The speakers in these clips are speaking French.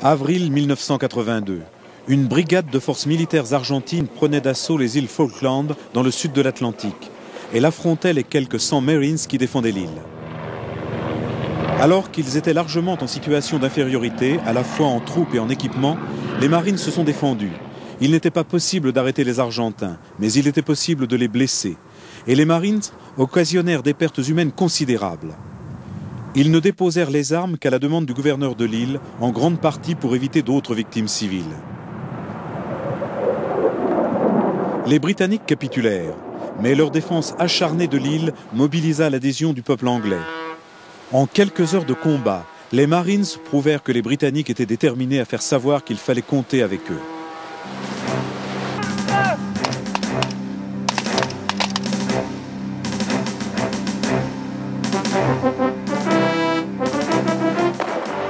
Avril 1982. Une brigade de forces militaires argentines prenait d'assaut les îles Falkland dans le sud de l'Atlantique. Elle affrontait les quelques 100 Marines qui défendaient l'île. Alors qu'ils étaient largement en situation d'infériorité, à la fois en troupes et en équipement, les Marines se sont défendus. Il n'était pas possible d'arrêter les Argentins, mais il était possible de les blesser. Et les Marines occasionnèrent des pertes humaines considérables. Ils ne déposèrent les armes qu'à la demande du gouverneur de l'île, en grande partie pour éviter d'autres victimes civiles. Les Britanniques capitulèrent, mais leur défense acharnée de l'île mobilisa l'adhésion du peuple anglais. En quelques heures de combat, les Marines prouvèrent que les Britanniques étaient déterminés à faire savoir qu'il fallait compter avec eux.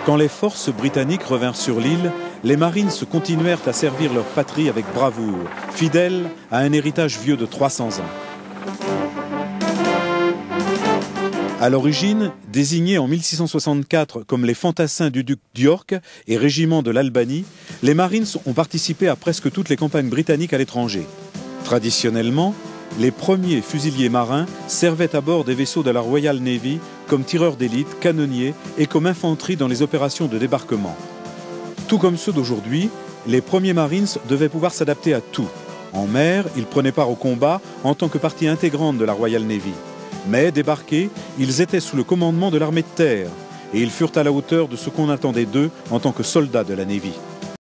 Quand les forces britanniques revinrent sur l'île, les Marines continuèrent à servir leur patrie avec bravoure, fidèles à un héritage vieux de 300 ans. À l'origine, désignés en 1664 comme les fantassins du duc d'York et régiment de l'Albanie, les Marines ont participé à presque toutes les campagnes britanniques à l'étranger. Traditionnellement, les premiers fusiliers marins servaient à bord des vaisseaux de la Royal Navy comme tireurs d'élite, canonniers et comme infanterie dans les opérations de débarquement. Tout comme ceux d'aujourd'hui, les premiers Marines devaient pouvoir s'adapter à tout. En mer, ils prenaient part au combat en tant que partie intégrante de la Royal Navy. Mais débarqués, ils étaient sous le commandement de l'armée de terre et ils furent à la hauteur de ce qu'on attendait d'eux en tant que soldats de la Navy.